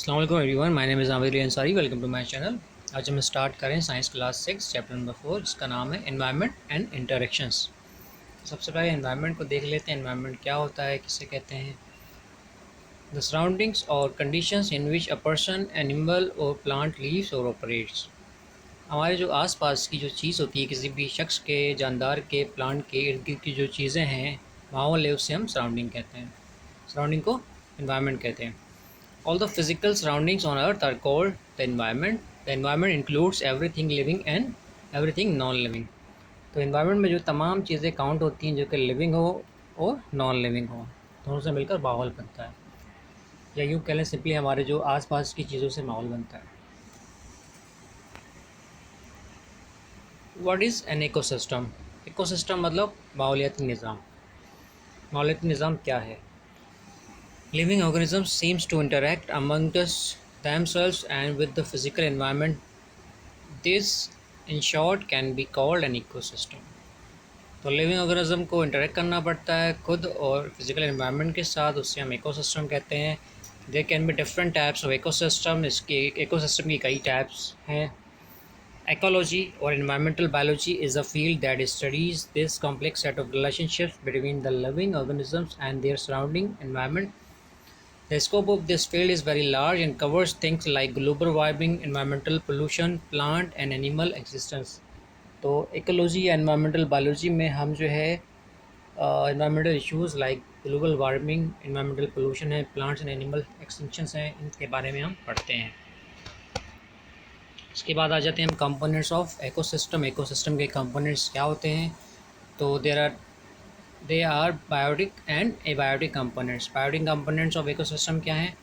अस्सलाम वालेकुम everyone, my name is Aamir Ansari. Welcome to my channel. आज हम स्टार्ट करें साइंस क्लास 6 चैप्टर नंबर 4, जिसका नाम है एनवायरनमेंट एंड इंटरेक्शंस। सबसे पहले एनवायरनमेंट को देख लेते हैं। एनवायरनमेंट क्या होता है, किसे कहते हैं? द सराउंडिंग्स और conditions in which a person, animal और प्लांट लिव्स और ऑपरेट्स। हमारे जो आसपास की जो चीज़ होती है, किसी भी शख्स के, जानदार के, प्लांट के इर्द गिर्द की जो चीज़ें हैं, माहौल है, उससे हम सराउंडिंग कहते हैं। सराउंडिंग को एनवायरनमेंट कहते हैं। All the physical surroundings on Earth are called the environment. The environment includes everything living and everything non-living. तो environment में जो तमाम चीज़ें काउंट होती हैं, जो कि लिविंग हो और नॉन लिविंग हो, दोनों से मिलकर माहौल बनता है। या यूँ कह लें सिंपली हमारे जो आसपास की चीज़ों से माहौल बनता है। What is an ecosystem? Ecosystem मतलब माहौलियाती निज़ाम। माहौलियाती निज़ाम क्या है? Living organisms seems to interact amongst themselves and with the physical environment. This, in short, can be called an ecosystem. तो लिविंग ऑर्गेनिज्म को इंटरेक्ट करना पड़ता है खुद और फिजिकल एनवायरनमेंट के साथ, उससे हम इकोसिस्टम कहते हैं। There can be different types of ecosystem. इसके इकोसिस्टम की कई टाइप्स हैं। Ecology or environmental biology is a field that studies this complex set of relationships between the living organisms and their surrounding environment. The scope of this field is very large and covers things like global warming, environmental pollution, plant and animal existence. तो ecology या environmental biology में हम जो है environmental issues like global warming, environmental pollution है, plants and animal extinctions हैं, इनके बारे में हम पढ़ते हैं। इसके बाद आ जाते हैं हम कंपोनेंट्स ऑफ इकोसिस्टम। इकोसिस्टम के कंपोनेंट्स क्या होते हैं? तो they are biotic and abiotic components. Biotic components of ecosystem क्या हैं?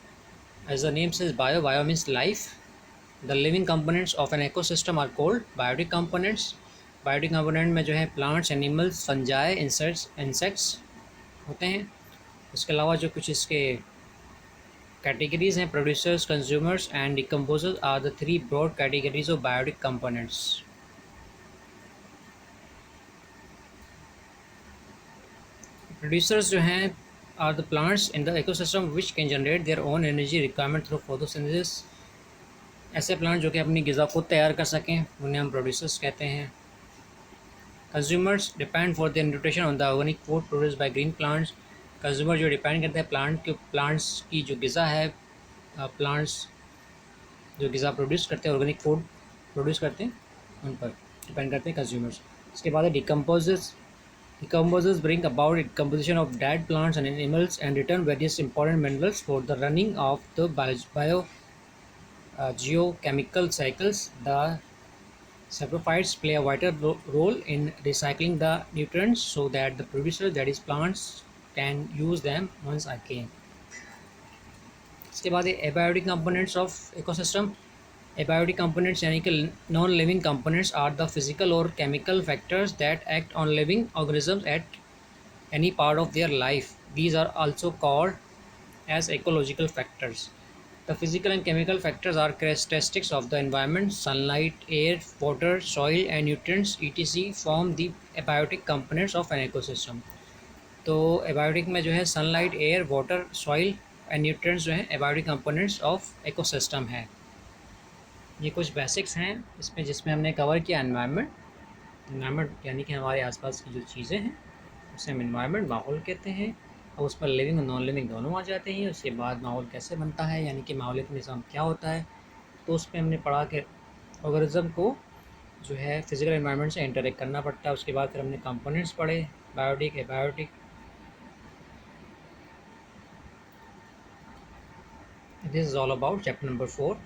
As the name says bio, bio means life. The living components of an ecosystem are called biotic components. Biotic component में जो है plants, animals, fungi, insects होते हैं। इसके अलावा जो कुछ इसके कैटेगरीज हैं, producers, consumers and decomposers are the three broad categories of biotic components. Producers जो हैं are the plants in the ecosystem which can generate their own energy requirement through photosynthesis. ऐसे प्लांट जो कि अपनी ग़िज़ा खुद तैयार कर सकें, उन्हें हम प्रोड्यूसर्स कहते हैं। Consumers depend for their nutrition on the organic food produce by green plants. Consumer जो डिपेंड करते हैं प्लांट्स की जो ग़िज़ा है, प्लांट्स जो ग़िज़ा प्रोड्यूस करते हैं, ऑर्गेनिक फूड प्रोड्यूस करते हैं, उन पर डिपेंड करते हैं कंज्यूमर्स। इसके बाद है decomposers. Decomposers bring about decomposition of dead plants and animals and return various important minerals for the running of the geochemical cycles. The saprophytes play a vital role in recycling the nutrients so that the producer, that is plants, can use them once again. इसके बाद abiotic components of ecosystem. Abiotic components यानी कि non living components are the physical or chemical factors that act on living organisms at any part of their life. These are also called as ecological factors. The physical and chemical factors are characteristics of the environment. Sunlight, air, water, soil and nutrients etc. form the abiotic components of an ecosystem. तो abiotic में जो है sunlight, air, water, soil and nutrients जो हैं abiotic components of ecosystem है। ये कुछ basics हैं इसमें, जिसमें हमने कवर किया एनवायरनमेंट यानी कि हमारे आसपास की जो चीज़ें हैं, उसे हम एनवायरनमेंट, माहौल कहते हैं। और उस पर लिविंग और नॉन लिविंग दोनों आ जाते हैं। उसके बाद माहौल कैसे बनता है, यानी कि माहौलियाती निज़ाम क्या होता है, तो उस पर हमने पढ़ा कि ऑर्गेनिज्म को जो है फिजिकल एनवायरनमेंट से इंटरेक्ट करना पड़ता है। उसके बाद फिर हमने कंपोनेंट्स पढ़े, biotic, abiotic. This is all about chapter number 4।